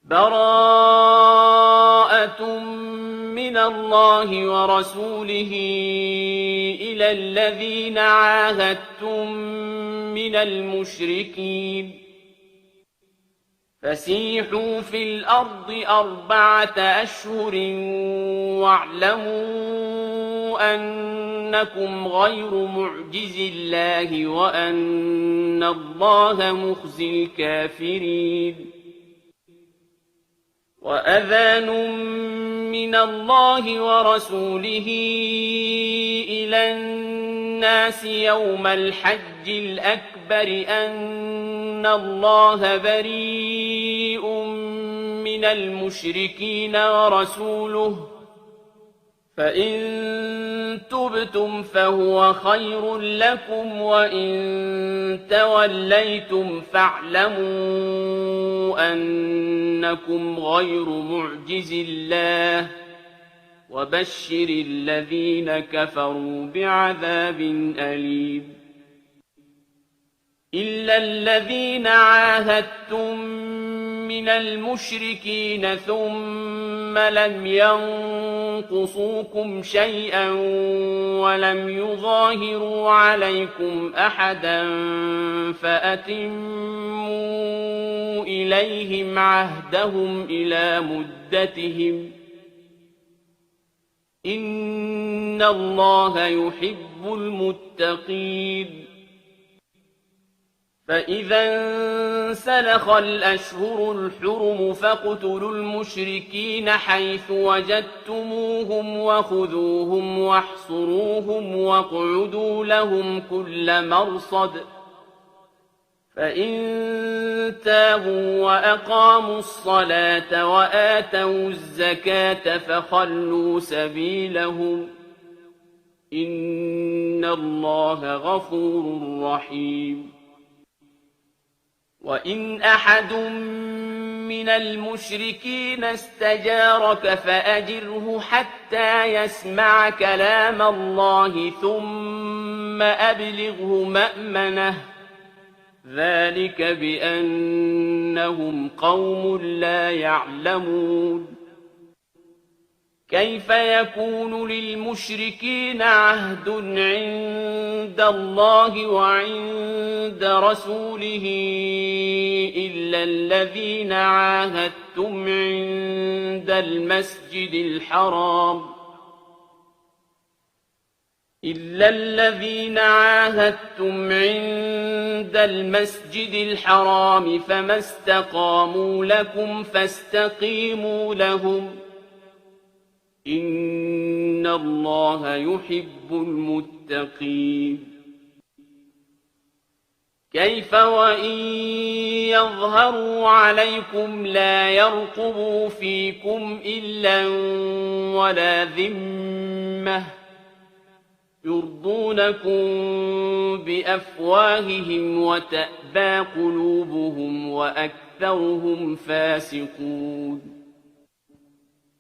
براءة من الله ورسوله إلى الذين عاهدتم من المشركين فسيحوا في الأرض 4 أشهر واعلموا أنكم غير معجز الله وأن الله مخزي الكافرين وأذان من الله ورسوله إلى الناس يوم الحج الأكبر أن الله بريء من المشركين ورسوله فإن تبتم فهو خير لكم وإن توليتم فاعلموا أنكم غير معجز الله وبشر الذين كفروا بعذاب أليم إلا الذين عاهدتم من المشركين ثم لم ينقصوكم شيئا ولم يظاهروا عليكم أحدا فأتموا إليهم عهدهم إلى مدتهم إن الله يحب المتقين فإذا انسلخ الأشهر الحرم فاقتلوا المشركين حيث وجدتموهم وخذوهم واحصروهم واقعدوا لهم كل مرصد فإن تابوا وأقاموا الصلاة وآتوا الزكاة فخلوا سبيلهم إن الله غفور رحيم وإن أحد من المشركين استجارك فأجره حتى يسمع كلام الله ثم أبلغه مأمنه ذلك بأنهم قوم لا يعلمون كيف يكون للمشركين عهد عند الله وعند رسوله إلا الذين عاهدتم عند المسجد الحرام فما استقاموا لكم فاستقيموا لهم إن الله يحب المتقين كيف وإن يظهروا عليكم لا يرقبوا فيكم إلا ولا ذمة يرضونكم بأفواههم وتأبى قلوبهم وأكثرهم فاسقون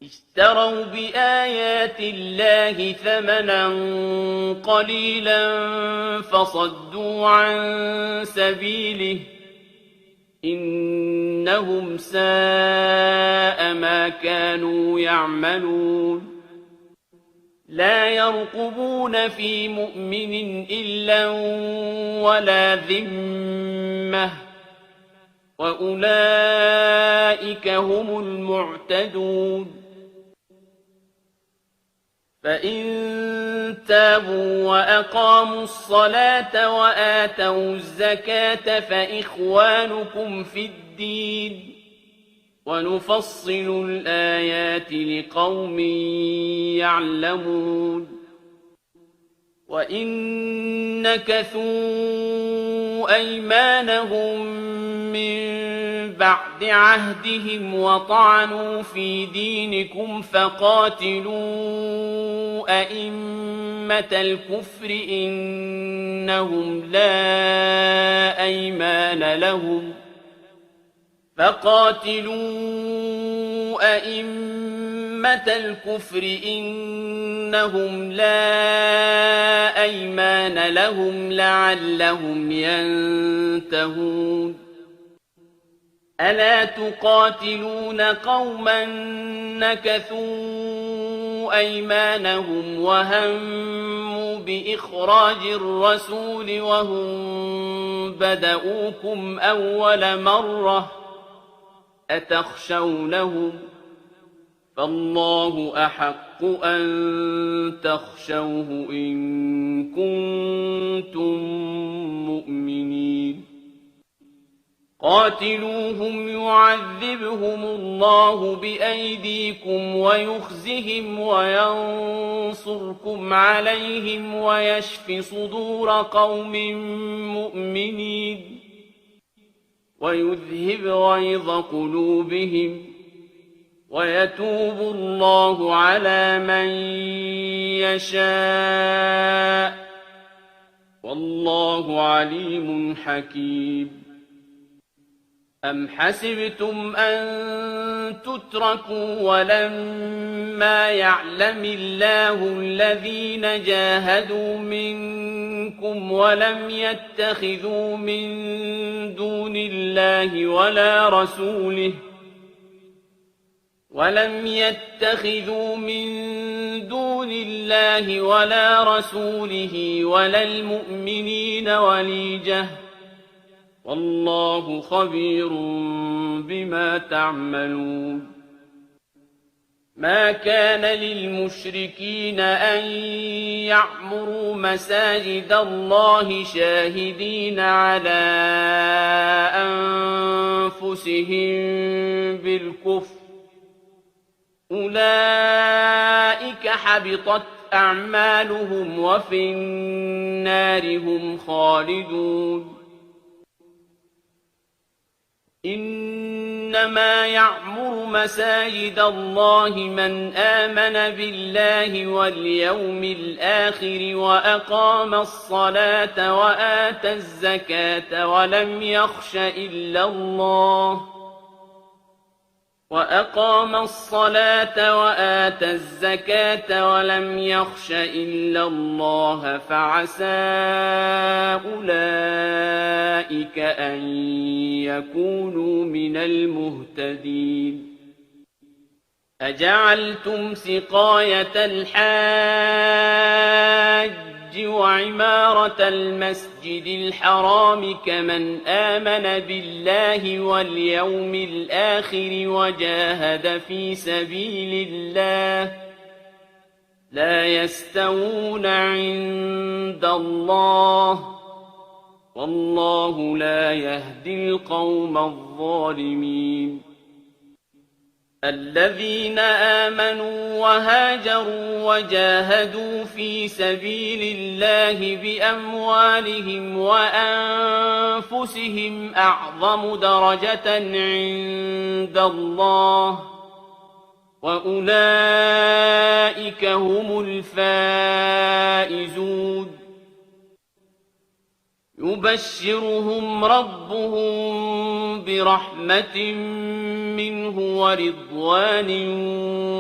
اشتروا بآيات الله ثمنا قليلا فصدوا عن سبيله إنهم ساء ما كانوا يعملون لا يرقبون في مؤمن إلا ولا ذمة وأولئك هم المعتدون فإن تابوا وأقاموا الصلاة وآتوا الزكاة فإخوانكم في الدين ونفصل الآيات لقوم يعلمون وإن نكثوا أيمانهم من بعد عهدهم وطعنوا في دينكم فقاتلوا أئمة الكفر إنهم لا أيمان لهم لعلهم ينتهون ألا تقاتلون قوما نكثوا أيمانهم وهموا بإخراج الرسول وهم بدؤوكم أول مرة أتخشونهم فالله أحق أن تخشوه إن كنتم مؤمنين قاتلوهم يعذبهم الله بأيديكم ويخزهم وينصركم عليهم ويشف صدور قوم مؤمنين ويذهب غيظ قلوبهم ويتوب الله على من يشاء والله عليم حكيم أم حسبتم أن تتركوا ولما يعلم الله الذين جاهدوا منكم ولم يتخذوا من دون الله ولا رسوله ولا المؤمنين وليجة والله خبير بما تعملون ما كان للمشركين أن يعمروا مساجد الله شاهدين على أنفسهم بالكفر أولئك حبطت أعمالهم وفي النار هم خالدون إنما يعمر مساجد الله من آمن بالله واليوم الآخر وأقام الصلاة وآتى الزكاة ولم يخش إلا الله فعسى أولئك أن يكونوا من المهتدين أجعلتم سقاية الحاج وعمارة المسجد الحرام كمن آمن بالله واليوم الآخر وجاهد في سبيل الله لا يستوون عند الله والله لا يهدي القوم الظالمين الذين آمنوا وهاجروا وجاهدوا في سبيل الله بأموالهم وأنفسهم أعظم درجة عند الله وأولئك هم الفائزون يبشرهم ربهم برحمة منه ورضوان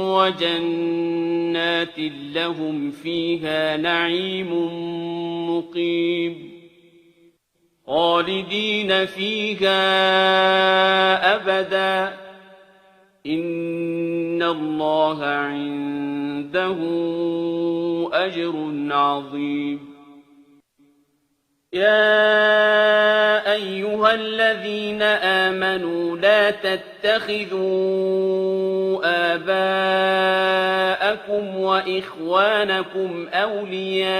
وجنات لهم فيها نعيم مقيم خالدين فيها أبدا إن الله عنده أجر عظيم يا أيها الذين آمنوا لا تتخذوا آباءكم وإخوانكم أولياء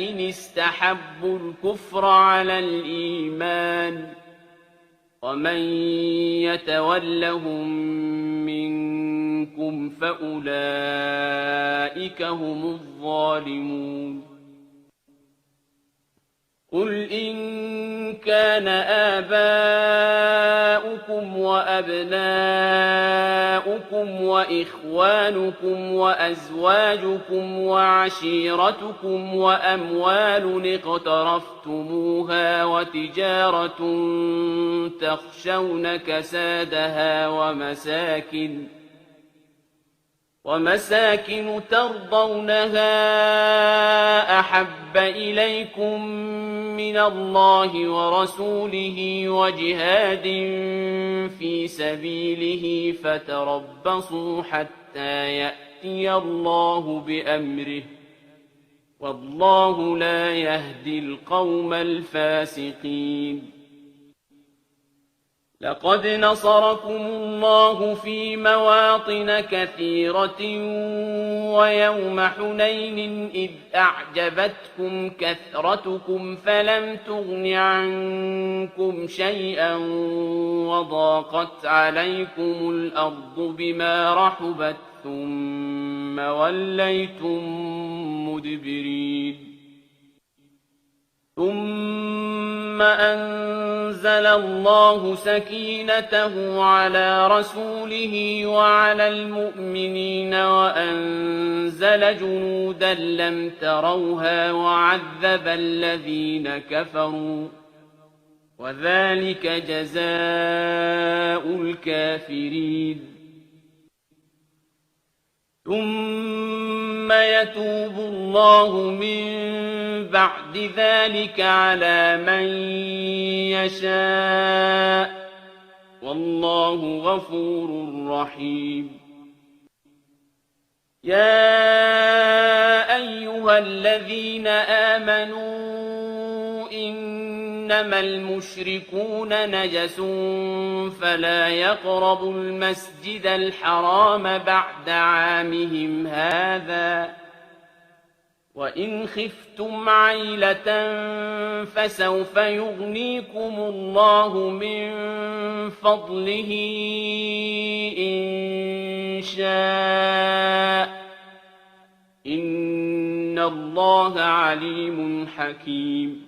إن استحبوا الكفر على الإيمان ومن يتولهم منكم فأولئك هم الظالمون قل إن كان آباؤكم وأبناؤكم وإخوانكم وأزواجكم وعشيرتكم وأموال اقترفتموها وتجارة تخشون كسادها ومساكن ترضونها أحب إليكم من الله ورسوله وجهاد في سبيله فتربصوا حتى يأتي الله بأمره والله لا يهدي القوم الفاسقين لقد نصركم الله في مواطن كثيرة ويوم حنين إذ أعجبتكم كثرتكم فلم تغن عنكم شيئا وضاقت عليكم الأرض بما رحبت ثم وليتم مدبرين ثم أنزل الله سكينته على رسوله وعلى المؤمنين وأنزل جنودا لم تروها وعذب الذين كفروا وذلك جزاء الكافرين ثم يتوب الله من بعد ذلك على من يشاء والله غفور رحيم يا أيها الذين آمنوا إنما المشركون نجس فلا يقربوا المسجد الحرام بعد عامهم هذا وإن خفتم عيلة فسوف يغنيكم الله من فضله إن شاء إن الله عليم حكيم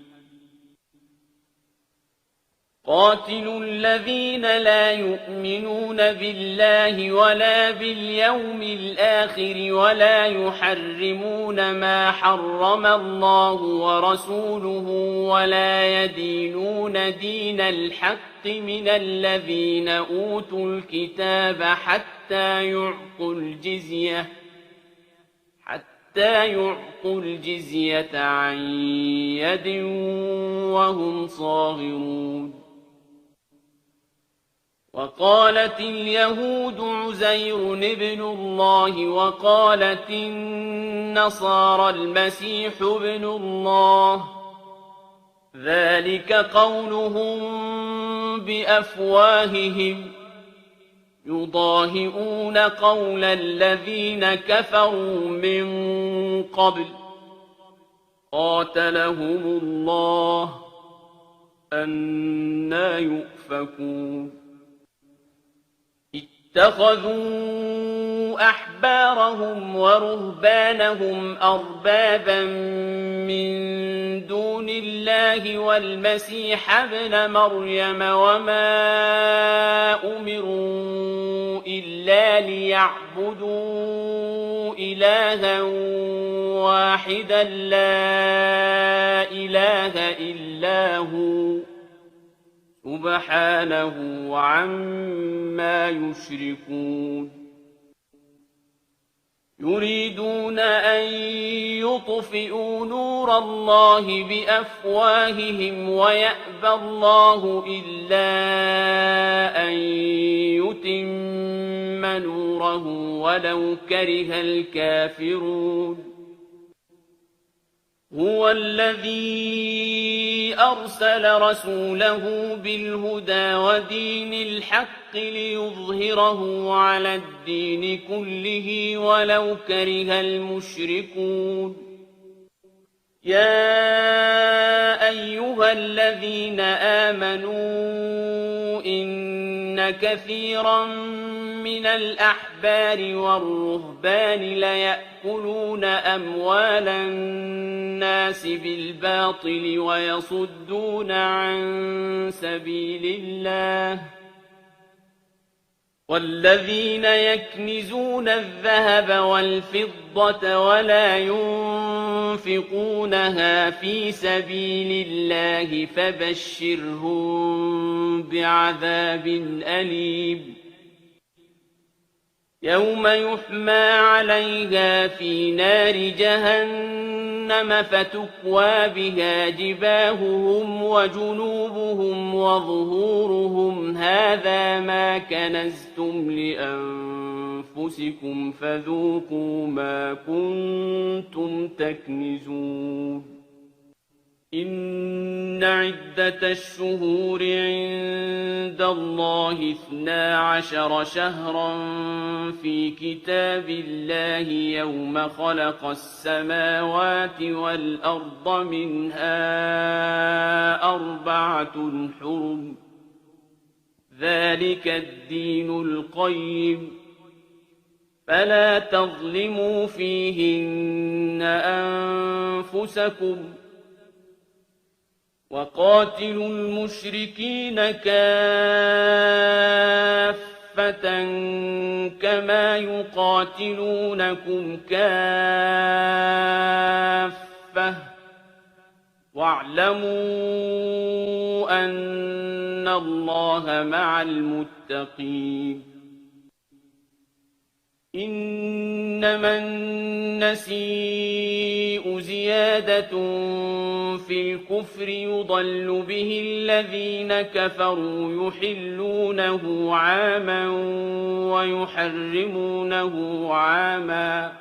قاتلوا الذين لا يؤمنون بالله ولا باليوم الآخر ولا يحرمون ما حرم الله ورسوله ولا يدينون دين الحق من الذين أوتوا الكتاب حتى يعطوا الجزية عن يد وهم صاغرون وقالت اليهود عزير ابن الله وقالت النصارى المسيح ابن الله ذلك قولهم بأفواههم يضاهئون قول الذين كفروا من قبل قاتلهم الله أنى يؤفكون اتخذوا أحبارهم ورهبانهم أربابا من دون الله والمسيح ابن مريم وما أمروا إلا ليعبدوا إلها واحدا لا إله إلا هو سبحانه عما يشركون يريدون أن يطفئوا نور الله بأفواههم ويأبى الله إلا أن يتم نوره ولو كره الكافرون هو الذي أرسل رسوله بالهدى ودين الحق ليظهره على الدين كله ولو كره المشركون يا أيها الذين آمنوا إن كثيرا من الأحبار والرهبان ليأكلون أموال الناس بالباطل ويصدون عن سبيل الله والذين يكنزون الذهب والفضة ولا ينفقونها في سبيل الله فبشرهم بعذاب أليم يوم يحمى عليها في نار جهنم فتكوى بها جباههم وجنوبهم وظهورهم هذا ما كنزتم لأنفسكم فذوقوا ما كنتم تكنزون إن عدة الشهور عند الله 12 شهرا في كتاب الله يوم خلق السماوات والأرض منها 4 حرم ذلك الدين القيم فلا تظلموا فيهن أنفسكم وقاتلوا المشركين كافة كما يقاتلونكم كافة واعلموا أن الله مع المتقين إنما النسيء زيادة في الكفر يضل به الذين كفروا يحلونه عاما ويحرمونه عاما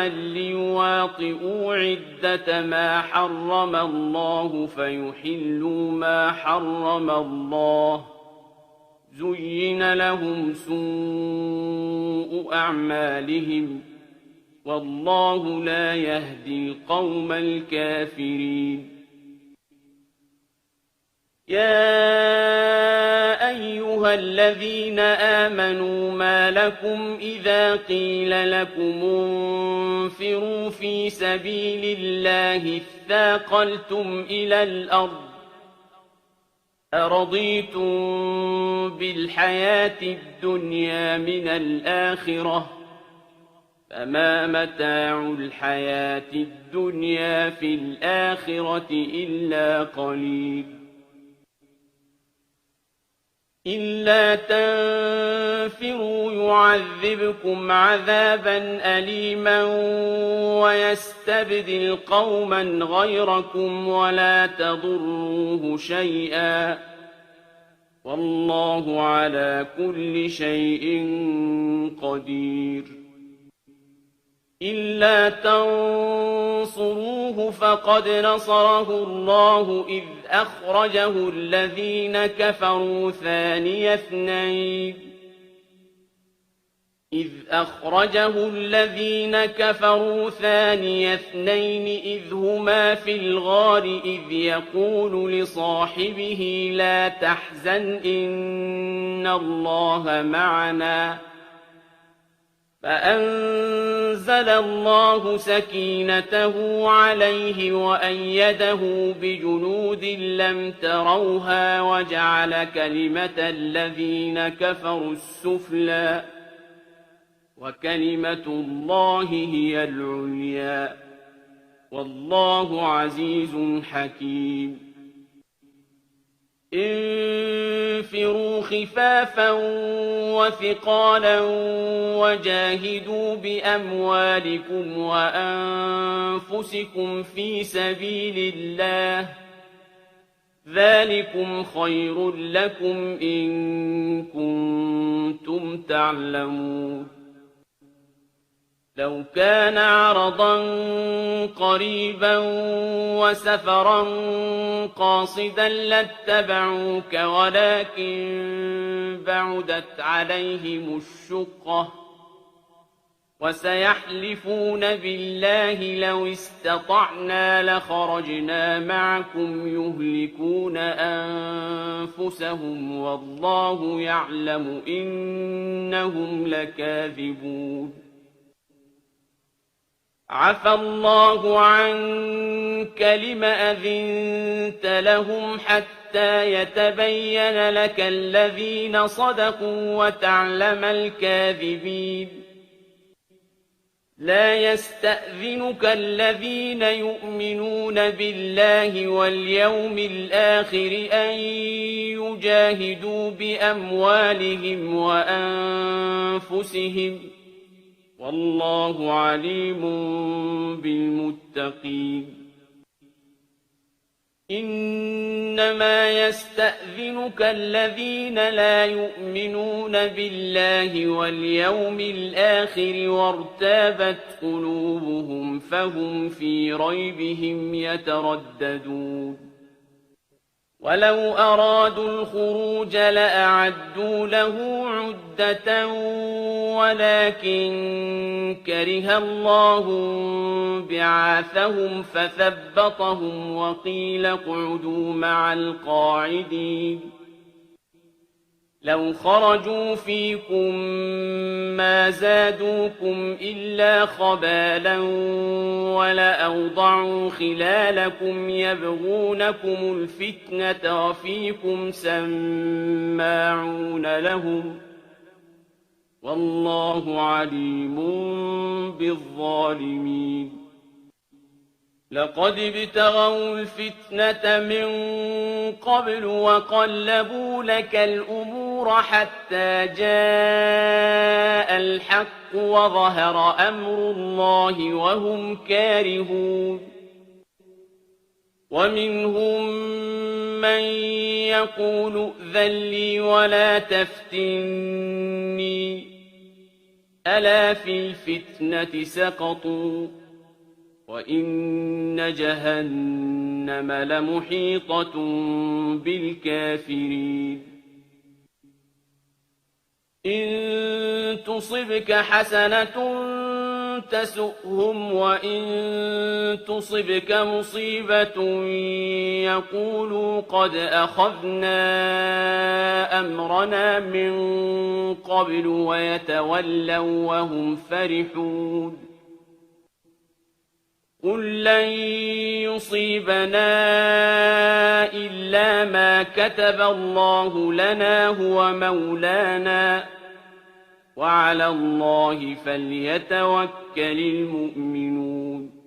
ليواطئوا عدة ما حرم الله فيحلوا ما حرم الله زين لهم سوء أعمالهم والله لا يهدي القوم الكافرين يا أيها الذين آمنوا ما لكم إذا قيل لكم انفروا في سبيل الله اثاقلتم إلى الأرض أرضيتم بالحياة الدنيا من الآخرة فما متاع الحياة الدنيا في الآخرة إلا قليل إلا تنفروا يعذبكم عذابا أليما ويستبدل قوما غيركم ولا تضروه شيئا والله على كل شيء قدير إلا تنصروه فقد نصره الله إذ أخرجه الذين كفروا ثاني اثنين إذ هما في الغار إذ يقول لصاحبه لا تحزن إن الله معنا فأنزل الله سكينته عليه وأيده بجنود لم تروها وجعل كلمة الذين كفروا السفلى وكلمة الله هي العليا والله عزيز حكيم انفروا خفافا وثقالا وجاهدوا بأموالكم وأنفسكم في سبيل الله ذلكم خير لكم إن كنتم تعلمون لو كان عرضا قريبا وسفرا قاصدا لاتبعوك ولكن بعدت عليهم الشقة وسيحلفون بالله لو استطعنا لخرجنا معكم يهلكون أنفسهم والله يعلم إنهم لكاذبون عفى الله عنك لم أذنت لهم حتى يتبين لك الذين صدقوا وتعلم الكاذبين لا يستأذنك الذين يؤمنون بالله واليوم الآخر أن يجاهدوا بأموالهم وأنفسهم والله عليم بالمتقين إنما يستأذنك الذين لا يؤمنون بالله واليوم الآخر وارتابت قلوبهم فهم في ريبهم يترددون ولو أرادوا الخروج لأعدوا له عدة ولكن كره الله بعاثهم فثبطهم وقيل اقعدوا مع القاعدين لو خرجوا فيكم ما زادوكم إلا خبالا ولأوضعوا خلالكم يبغونكم الفتنة وفيكم سماعون لهم والله عليم بالظالمين لقد ابتغوا الفتنة من قبل وقلبوا لك الأمور حتى جاء الحق وظهر أمر الله وهم كارهون ومنهم من يقول ائذن لي ولا تفتني ألا في الفتنة سقطوا وإن جهنم لمحيطة بالكافرين إن تصبك حسنة تسؤهم وإن تصبك مصيبة يقولوا قد أخذنا أمرنا من قبل ويتولوا وهم فرحون قل لن يصيبنا إلا ما كتب الله لنا هو مولانا وعلى الله فليتوكل المؤمنون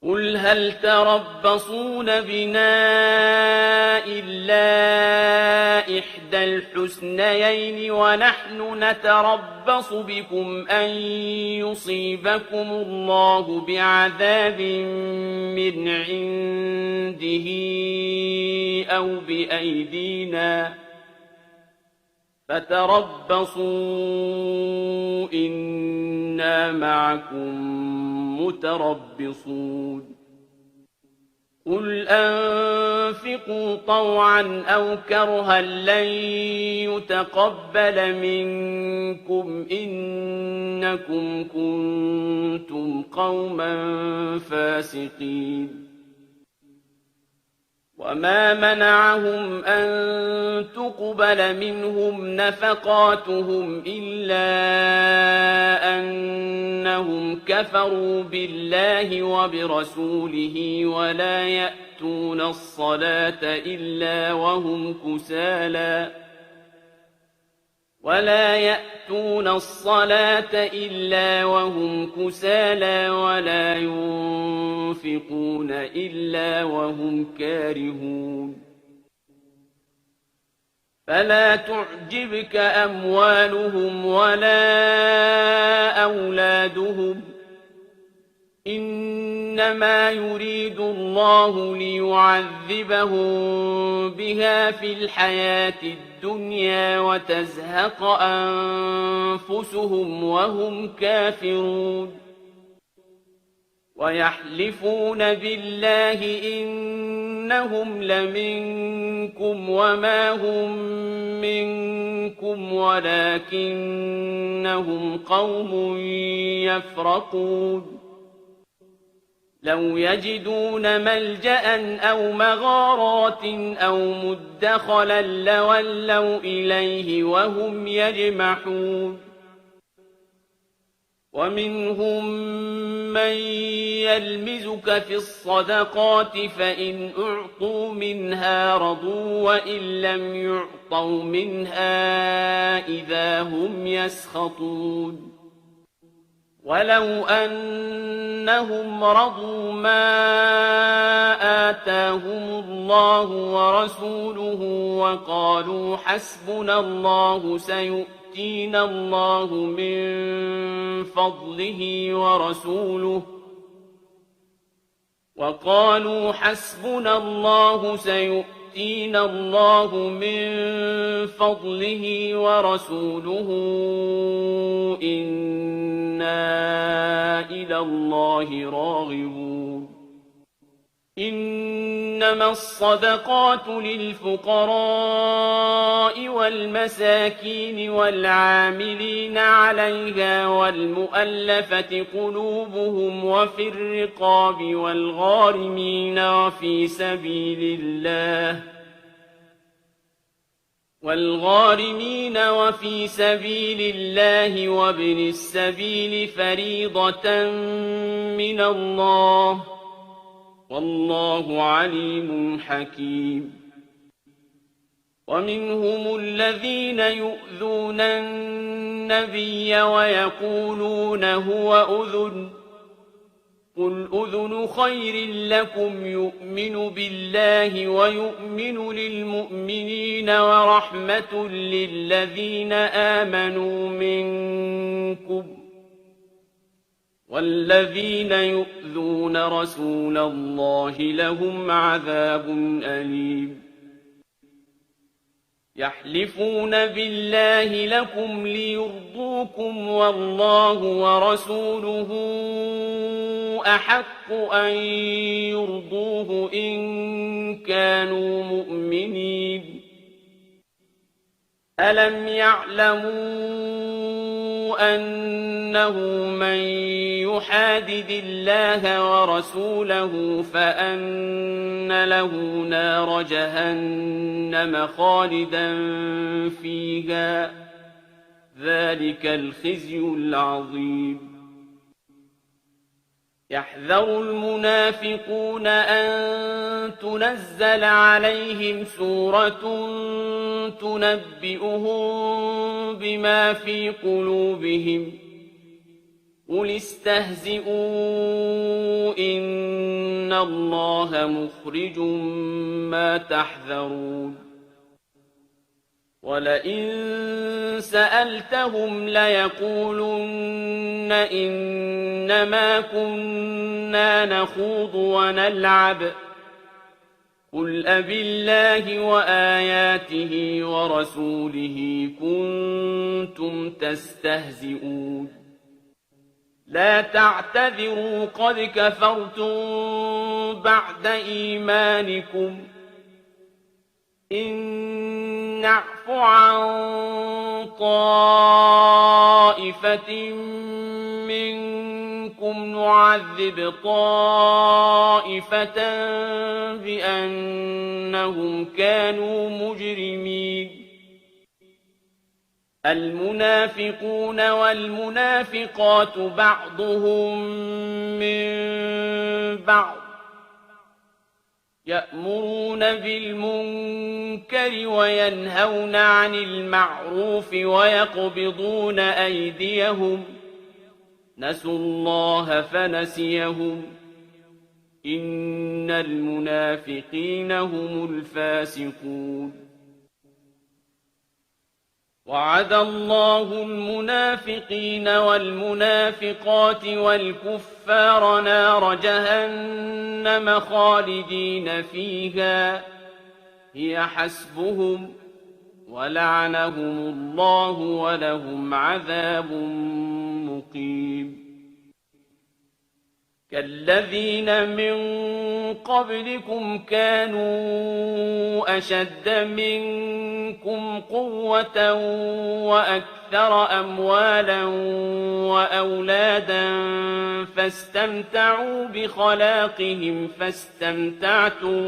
قل هل تربصون بنا إلا إحدى الحسنيين ونحن نتربص بكم أن يصيبكم الله بعذاب من عنده أو بأيدينا فتربصوا إنا معكم متربصون قل أنفقوا طوعا أو كرها لن يتقبل منكم إنكم كنتم قوما فاسقين وما منعهم أن تقبل منهم نفقاتهم إلا أنهم كفروا بالله وبرسوله ولا يأتون الصلاة إلا وهم كسالى ولا ينفقون إلا وهم كارهون فلا تعجبك أموالهم ولا أولادهم إنما يريد الله ليعذبهم بها في الحياة الدنيا وتزهق أنفسهم وهم كافرون ويحلفون بالله إنهم لمنكم وما هم منكم ولكنهم قوم يفرقون لو يجدون ملجأ أو مغارات أو مدخلا لولوا إليه وهم يجمحون ومنهم من يلمزك في الصدقات فإن أعطوا منها رضوا وإن لم يعطوا منها إذا هم يسخطون ولو أنهم رضوا ما آتاهم الله ورسوله وقالوا حسبنا الله سيؤتينا الله من فضله ورسوله إنا إلى الله راغبون إنما الصدقات للفقراء والمساكين والعاملين عليها والمؤلفة قلوبهم وفي الرقاب والغارمين وفي سبيل الله وابن السبيل فريضة من الله والله عليم حكيم ومنهم الذين يؤذون النبي ويقولون هو أذن قل أذن خير لكم يؤمن بالله ويؤمن للمؤمنين ورحمة للذين آمنوا منكم والذين يؤذون رسول الله لهم عذاب أليم يحلفون بالله لكم ليرضوكم والله ورسوله أحق أن يرضوه إن كانوا مؤمنين ألم يعلموا أنه من يحادد الله ورسوله فأن له نار جهنم خالدا فيها ذلك الخزي العظيم يحذر المنافقون أن تنزل عليهم سورة تنبئهم بما في قلوبهم قل استهزئوا إن الله مخرج ما تحذرون ولئن سألتهم ليقولن إنما كنا نخوض ونلعب قل أبالله وآياته ورسوله كنتم تستهزئون لا تعتذروا قد كفرتم بعد إيمانكم إن نعف عن طائفة منكم نعذب طائفة بأنهم كانوا مجرمين المنافقون والمنافقات بعضهم من بعض يأمرون بالمنكر وينهون عن المعروف ويقبضون أيديهم نسوا الله فنسيهم إن المنافقين هم الفاسقون وعد الله المنافقين والمنافقات والكفار نار جهنم خالدين فيها هي حسبهم ولعنهم الله ولهم عذاب مقيم كالذين من قبلكم كانوا أشد منكم قوة وأكثر أموالا وأولادا فاستمتعوا بخلاقهم فاستمتعتم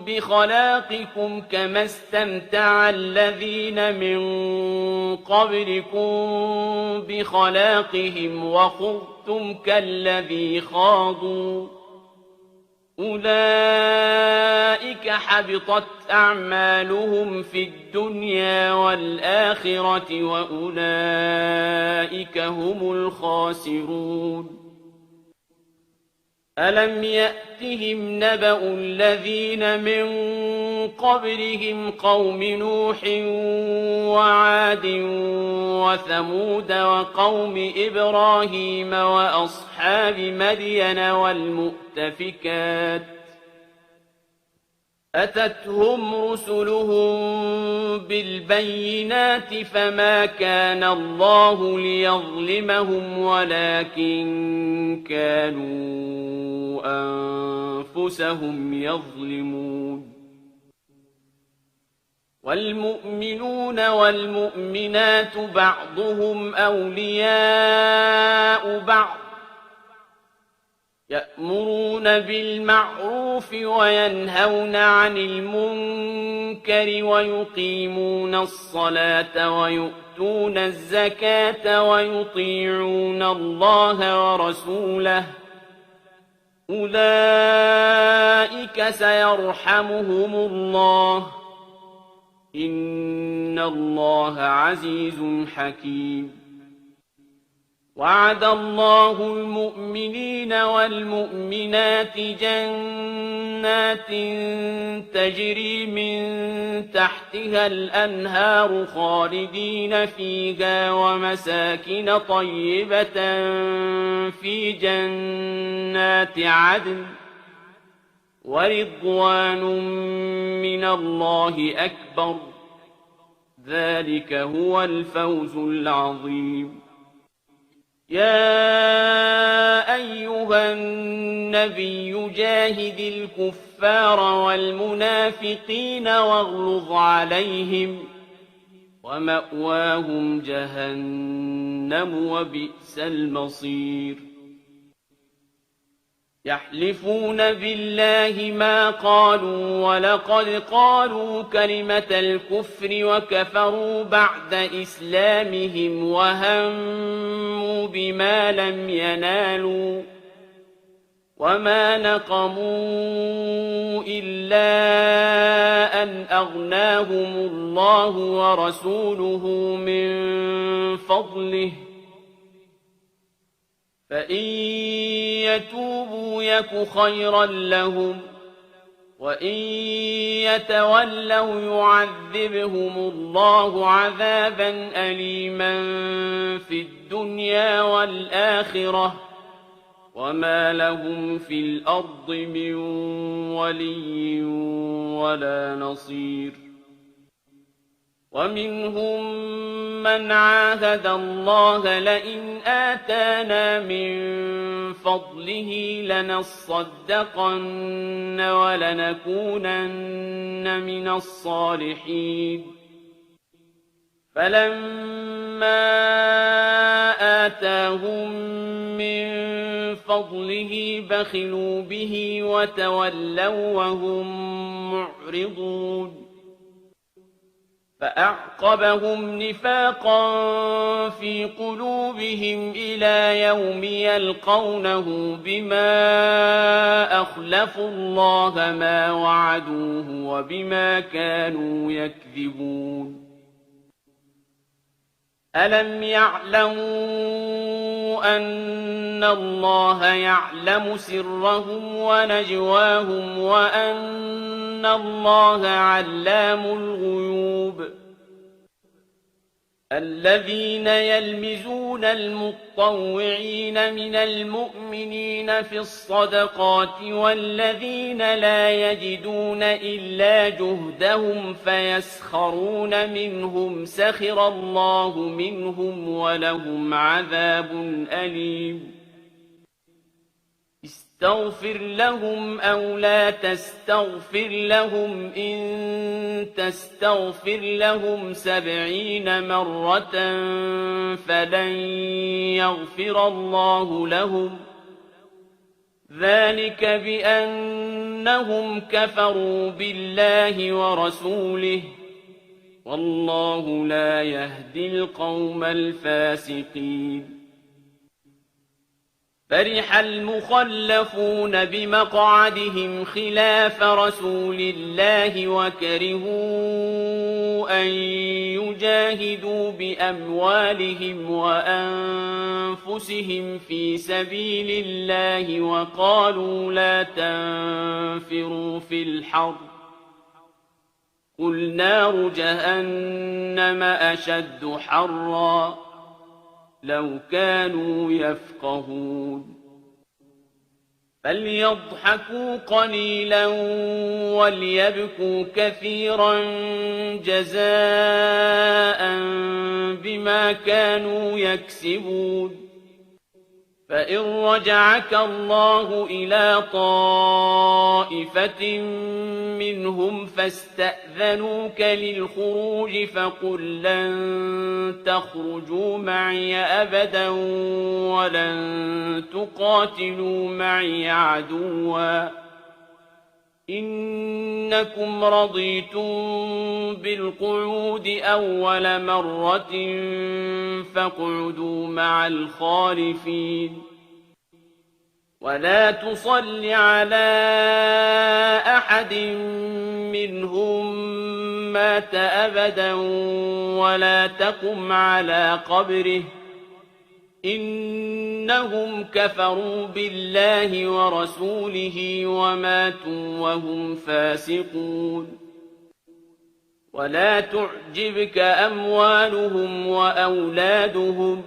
بخلاقكم كما استمتع الذين من قبلكم بخلاقهم وخضتم كالذي خاضوا أولئك حبطت أعمالهم في الدنيا والآخرة وأولئك هم الخاسرون ألم يأتهم نبأ الذين من قبلهم قوم نوح وعاد وثمود وقوم إبراهيم وأصحاب مدين والمؤتفكات أتتهم رسلهم بالبينات فما كان الله ليظلمهم ولكن كانوا أنفسهم يظلمون والمؤمنون والمؤمنات بعضهم أولياء بعض يأمرون بالمعروف وينهون عن المنكر ويقيمون الصلاة ويؤتون الزكاة ويطيعون الله ورسوله أولئك سيرحمهم الله إن الله عزيز حكيم وعد الله المؤمنين والمؤمنات جنات تجري من تحتها الأنهار خالدين فيها ومساكن طيبة في جنات عدن ورضوان من الله أكبر ذلك هو الفوز العظيم يا أيها النبي جاهد الكفار والمنافقين واغلظ عليهم ومأواهم جهنم وبئس المصير يحلفون بالله ما قالوا ولقد قالوا كلمة الكفر وكفروا بعد إسلامهم وهموا بما لم ينالوا وما نقموا إلا أن أغناهم الله ورسوله من فضله فإن يتوبوا يك خيرا لهم وإن يتولوا يعذبهم الله عذابا أليما في الدنيا والآخرة وما لهم في الأرض من ولي ولا نصير ومنهم من عاهد الله لئن آتانا من فضله لنصدقن ولنكونن من الصالحين فلما آتاهم من فضله بخلوا به وتولوا وهم معرضون فأعقبهم نفاقا في قلوبهم إلى يوم يلقونه بما أخلفوا الله ما وعدوه وبما كانوا يكذبون ألم يعلموا أن الله يعلم سرهم ونجواهم وأن الله علام الغيوب الذين يلمزون المطوعين من المؤمنين في الصدقات والذين لا يجدون إلا جهدهم فيسخرون منهم سخر الله منهم ولهم عذاب أليم استغفر لهم أو لا تستغفر لهم إن تستغفر لهم 70 مرة فلن يغفر الله لهم ذلك بأنهم كفروا بالله ورسوله والله لا يهدي القوم الفاسقين فرح المخلفون بمقعدهم خلاف رسول الله وكرهوا أن يجاهدوا بأموالهم وأنفسهم في سبيل الله وقالوا لا تنفروا في الحر قل نار جهنم أشد حرا لو كانوا يفقهون فليضحكوا قليلا وليبكوا كثيرا جزاء بما كانوا يكسبون فإن رجعك الله إلى طائفة منهم فاستأذنوك للخروج فقل لن تخرجوا معي أبدا ولن تقاتلوا معي عدوا إنكم رضيتم بالقعود أول مرة فاقعدوا مع الخالفين ولا تصل على أحد منهم مات أبدا ولا تقم على قبره إنهم كفروا بالله ورسوله وماتوا وهم فاسقون ولا تعجبك أموالهم وأولادهم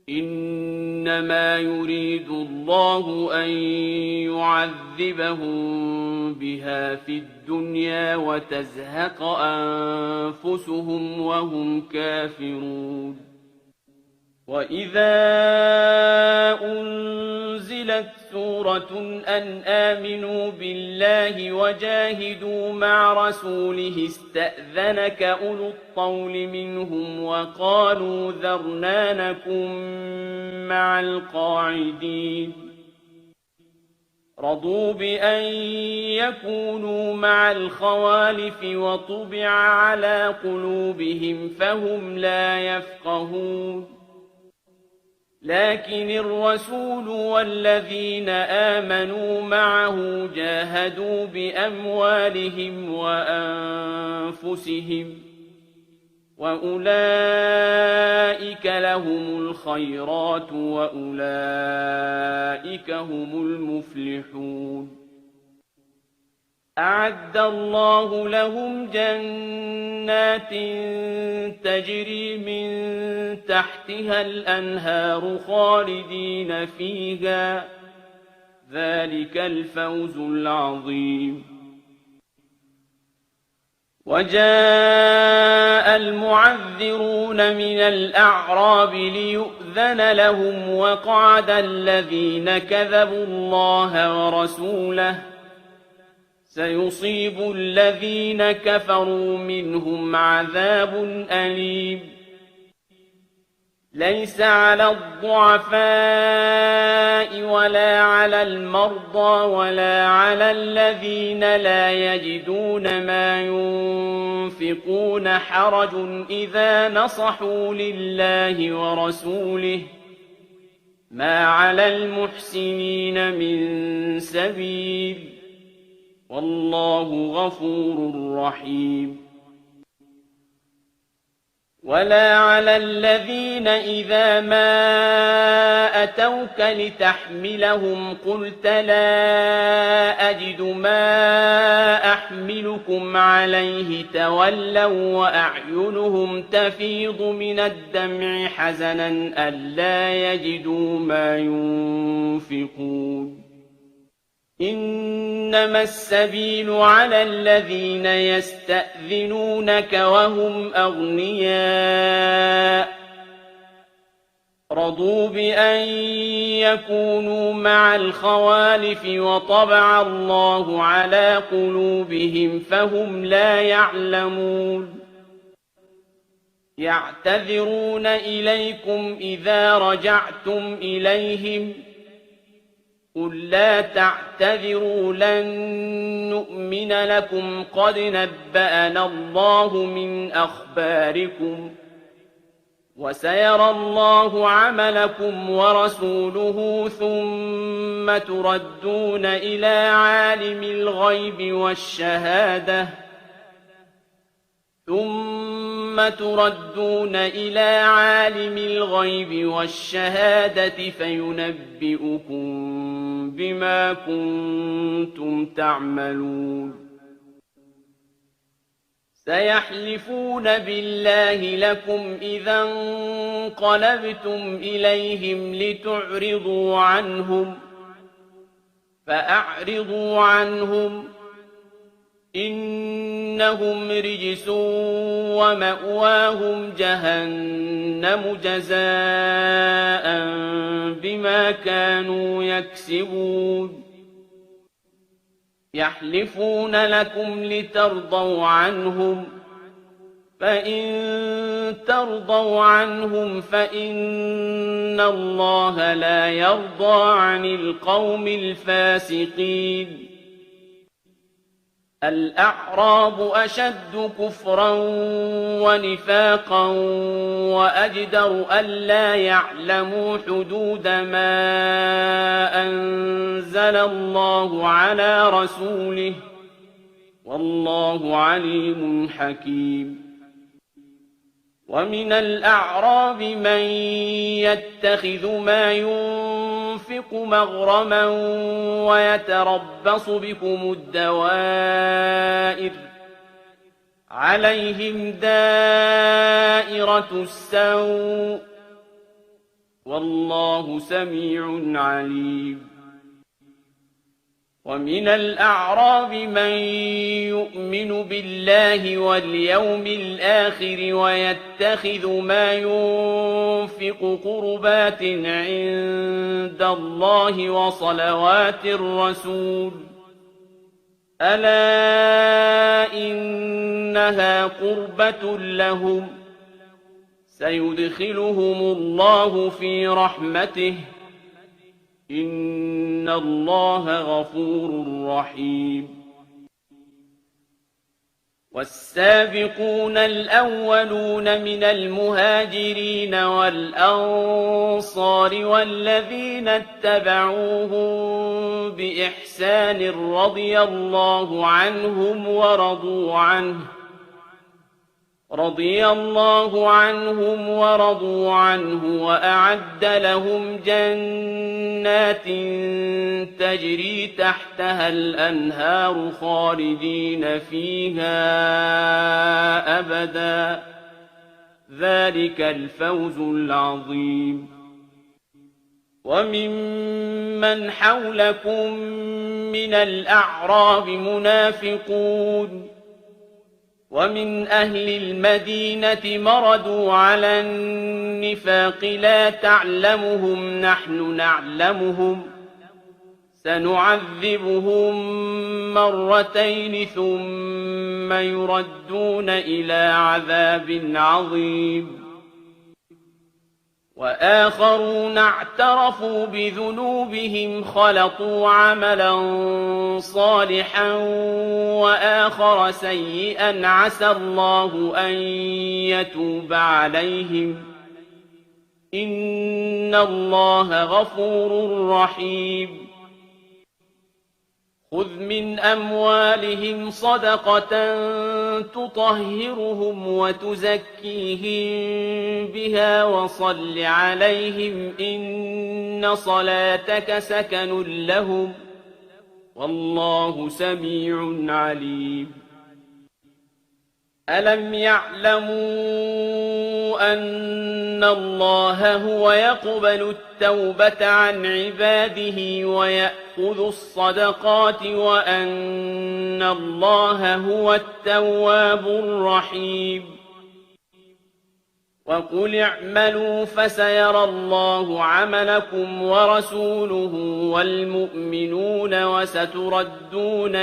إنما يريد الله أن يعذبهم بها في الدنيا وتزهق أنفسهم وهم كافرون وإذا أنزلت سورة أن آمنوا بالله وجاهدوا مع رسوله استأذنك أولو الطول منهم وقالوا ذرنا نكن مع القاعدين رضوا بأن يكونوا مع الخوالف وطبع على قلوبهم فهم لا يفقهون لكن الرسول والذين آمنوا معه جاهدوا بأموالهم وأنفسهم وأولئك لهم الخيرات وأولئك هم المفلحون أعد الله لهم جنات تجري من تحتها الأنهار خالدين فيها ذلك الفوز العظيم وجاء المعذرون من الأعراب ليؤذن لهم وقعد الذين كذبوا الله ورسوله سيصيب الذين كفروا منهم عذاب أليم ليس على الضعفاء ولا على المرضى ولا على الذين لا يجدون ما ينفقون حرج إذا نصحوا لله ورسوله ما على المحسنين من سبيل والله غفور رحيم ولا على الذين إذا ما أتوك لتحملهم قلت لا أجد ما أحملكم عليه تولوا وأعينهم تفيض من الدمع حزنا ألا يجدوا ما ينفقون إنما السبيل على الذين يستأذنونك وهم أغنياء رضوا بأن يكونوا مع الخوالف وطبع الله على قلوبهم فهم لا يعلمون يعتذرون إليكم إذا رجعتم إليهم قل لا تعتذروا لن نؤمن لكم قد نبأنا الله من أخباركم وسيرى الله عملكم ورسوله ثم تردون إلى عالم الغيب والشهادة فينبئكم بما كنتم تعملون سيحلفون بالله لكم إذا انقلبتم إليهم لتعرضوا عنهم فأعرضوا عنهم إنهم رجس ومأواهم جهنم جزاء بما كانوا يكسبون يحلفون لكم لترضوا عنهم فإن ترضوا عنهم فإن الله لا يرضى عن القوم الفاسقين الأعراب أشد كفرا ونفاقا وأجدر ألا يعلموا حدود ما أنزل الله على رسوله والله عليم حكيم ومن الأعراب من يتخذ ما ينفق مغرما ويتربص بكم الدوائر عليهم دائرة السوء والله سميع عليم ومن الأعراب من يؤمن بالله واليوم الآخر ويتخذ ما ينفق قربات عند الله وصلوات الرسول ألا إنها قربة لهم سيدخلهم الله في رحمته إن الله غفور رحيم والسابقون الأولون من المهاجرين والأنصار والذين اتبعوهم بإحسان رضي الله عنهم ورضوا عنه وأعد لهم جنات تجري تحتها الأنهار خالدين فيها أبدا ذلك الفوز العظيم وممن حولكم من الأعراب منافقون ومن أهل المدينة مردوا على النفاق لا تعلمهم نحن نعلمهم سنعذبهم مرتين ثم يردون إلى عذاب عظيم وآخرون اعترفوا بذنوبهم خلطوا عملا صالحا وآخر سيئا عسى الله أن يتوب عليهم إن الله غفور رحيم خذ من أموالهم صدقة تطهرهم وتزكيهم بها وصل عليهم إن صلاتك سكن لهم والله سميع عليم ألم يعلموا أن الله هو يقبل التوبة عن عباده ويأخذ الصدقات وأن الله هو التواب الرحيم وقل اعملوا فسيرى الله عملكم ورسوله والمؤمنون وستردون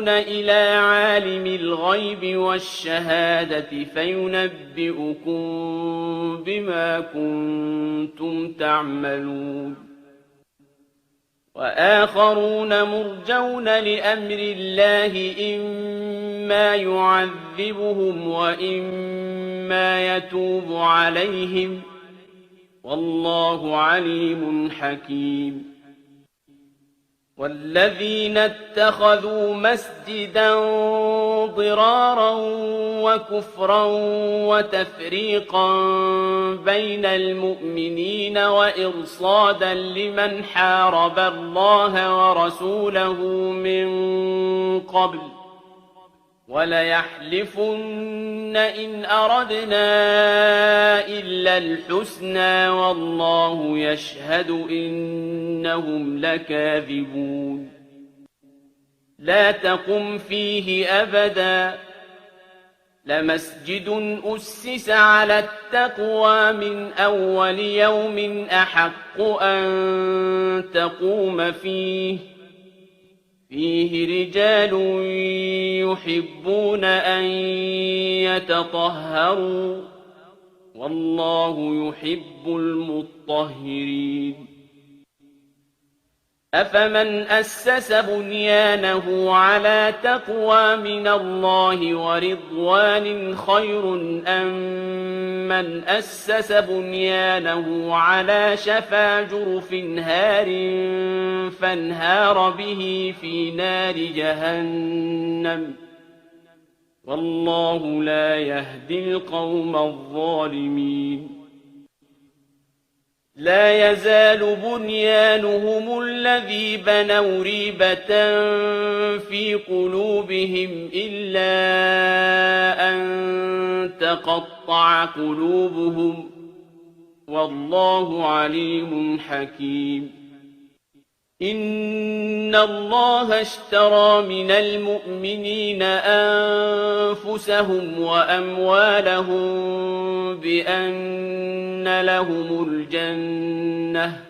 إلى عالم الغيب والشهادة فينبئكم بما كنتم تعملون وآخرون مرجون لأمر الله إما يعذبهم وإما يتوب عليهم والله عليم حكيم والذين اتخذوا مسجدا ضرارا وكفرا وتفريقا بين المؤمنين وإرصادا لمن حارب الله ورسوله من قبل وليحلفن إن أردنا إلا الحسنى والله يشهد إنهم لكاذبون لا تقم فيه أبدا لمسجد أسس على التقوى من أول يوم أحق أن تقوم فيه رجال يحبون أن يتطهروا والله يحب المطهرين أفمن أسس بنيانه على تقوى من الله ورضوان خير أم من أسس بنيانه على شفا جرف هار فانهار به في نار جهنم والله لا يهدي القوم الظالمين لا يزال بنيانهم الذي بنوا ريبة في قلوبهم إلا أن تقطع قلوبهم والله عليم حكيم إن الله اشترى من المؤمنين أنفسهم وأموالهم بأن لهم الجنة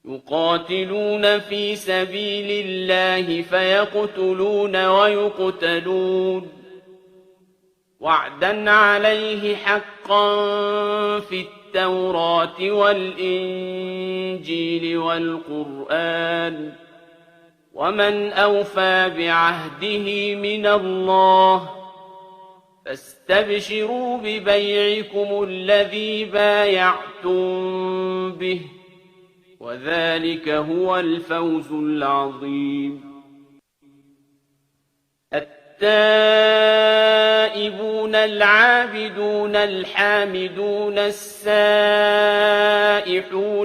يقاتلون في سبيل الله فيقتلون ويقتلون وعدا عليه حقا في التوراة والإنجيل والقرآن ومن أوفى بعهده من الله فاستبشروا ببيعكم الذي بايعتم به وذلك هو الفوز العظيم التائبون العابدون الحامدون السائحون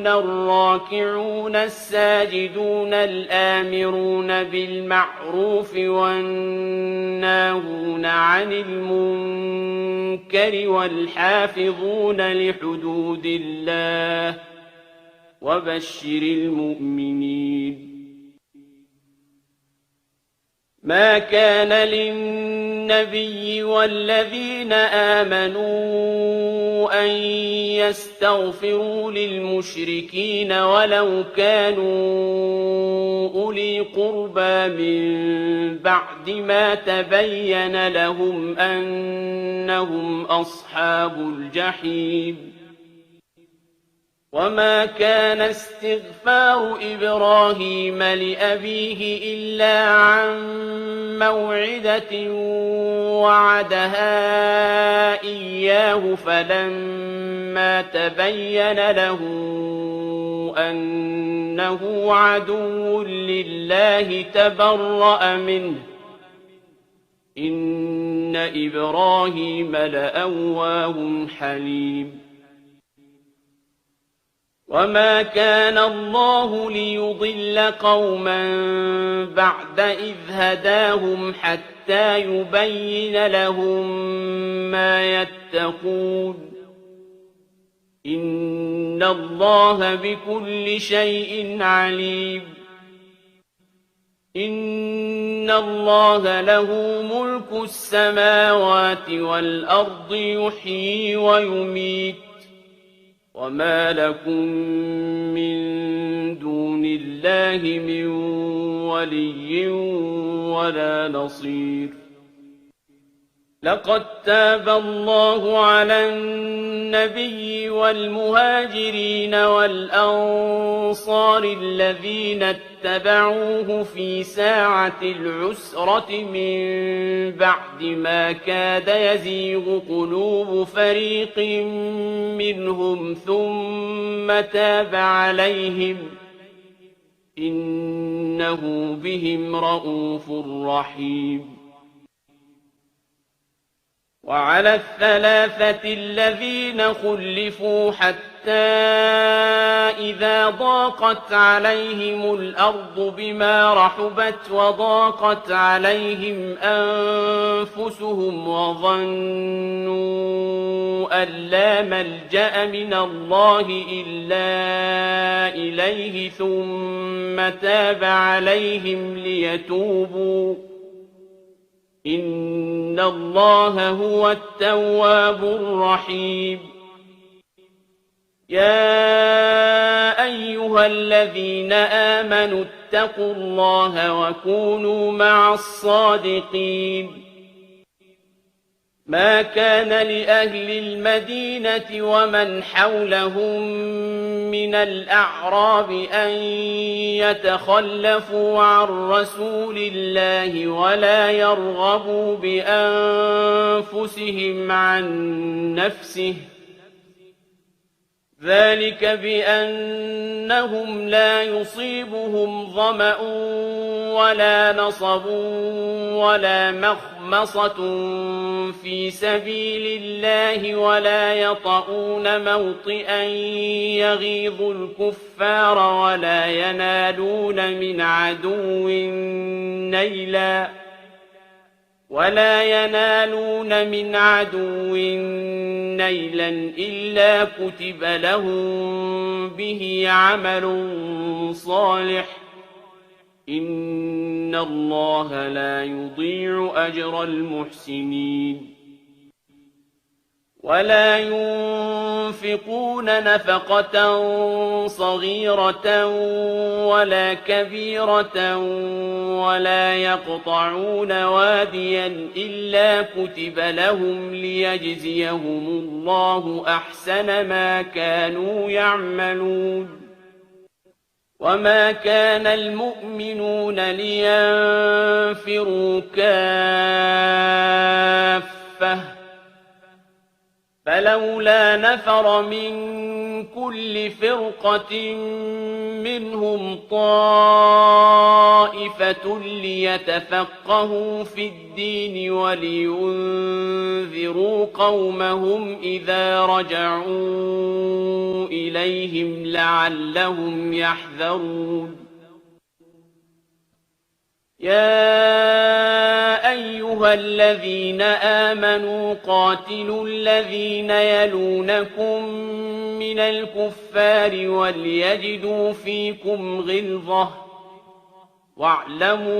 الراكعون الساجدون الآمرون بالمعروف والناهون عن المنكر والحافظون لحدود الله وبشر المؤمنين ما كان للنبي والذين آمنوا أن يستغفروا للمشركين ولو كانوا أولي قربى من بعد ما تبين لهم أنهم أصحاب الجحيم وما كان استغفار إبراهيم لأبيه إلا عن موعدة وعدها إياه فلما تبين له أنه عدو لله تبرأ منه إن إبراهيم لأواه حليم وما كان الله ليضل قوما بعد إذ هداهم حتى يبين لهم ما يتقون إن الله بكل شيء عليم إن الله له ملك السماوات والأرض يحيي ويميت وما لكم من دون الله من ولي ولا نصير لقد تاب الله على النبي والمهاجرين والأنصار الذين اتبعوه في ساعة العسرة من بعد ما كاد يزيغ قلوب فريق منهم ثم تاب عليهم إنه بهم رءوف رحيم. وعلى الثلاثة الذين خلفوا حتى إذا ضاقت عليهم الأرض بما رحبت وضاقت عليهم أنفسهم وظنوا أن لا ملجأ من الله إلا إليه ثم تاب عليهم ليتوبوا إن الله هو التواب الرحيم. يا أيها الذين آمنوا اتقوا الله وكونوا مع الصادقين. ما كان لأهل المدينة ومن حولهم من الأعراب أن يتخلفوا عن رسول الله ولا يرغبوا بأنفسهم عن نفسه ذلك بأنهم لا يصيبهم ظمأ ولا نصب ولا مخمصة في سبيل الله ولا يطؤون موطئا يغيظ الكفار ولا ينالون من عدو نيلا إلا كتب لهم به عمل صالح إن الله لا يضيع أجر المحسنين. ولا ينفقون نفقة صغيرة ولا كبيرة ولا يقطعون واديا إلا كتب لهم ليجزيهم الله أحسن ما كانوا يعملون. وما كان المؤمنون لينفروا كافة فلولا نفر من كل فرقة منهم طائفة ليتفقهوا في الدين ولينذروا قومهم إذا رجعوا إليهم لعلهم يحذرون. يا أيها الذين آمنوا قاتلوا الذين يلونكم من الكفار وليجدوا فيكم غلظة واعلموا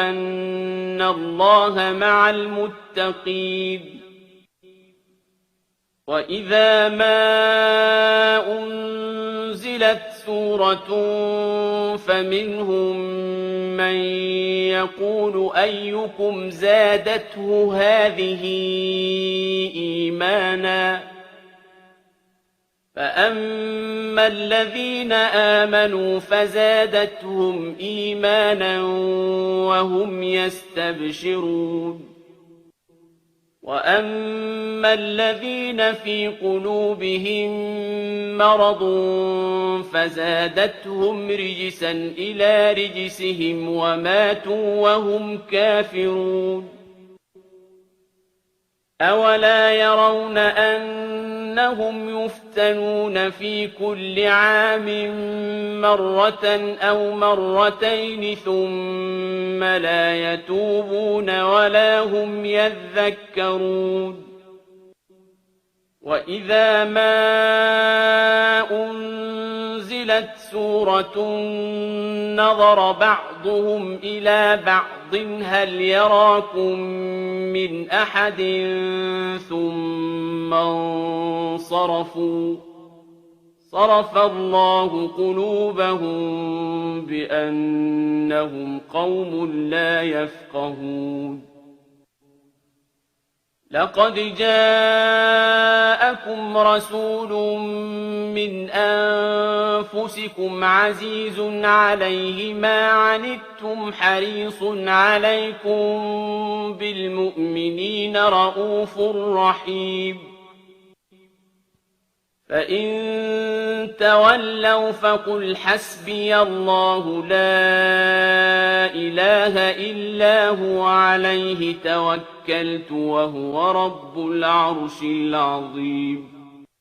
أن الله مع المتقين. وإذا ما أنزلت سورة فمنهم من يقول أيكم زادته هذه إيمانا فأما الذين آمنوا فزادتهم إيمانا وهم يستبشرون. وأما الذين في قلوبهم مرض فزادتهم رجسا إلى رجسهم وماتوا وهم كافرون. أولا يرون أنهم يفتنون في كل عام مرة أو مرتين ثم لا يتوبون ولا هم يذكرون. وإذا ما أنزلت سورة نظر بعضهم إلى بعض هل يراكم من أحد ثم انصرفوا صرف الله قلوبهم بأنهم قوم لا يفقهون. لقد جاءكم رسول من أنفسكم عزيز عليه ما عنتم حريص عليكم بالمؤمنين رءوف رحيم فإن تولوا فقل حسبي الله لا إله إلا هو عليه توكلت وهو رب العرش العظيم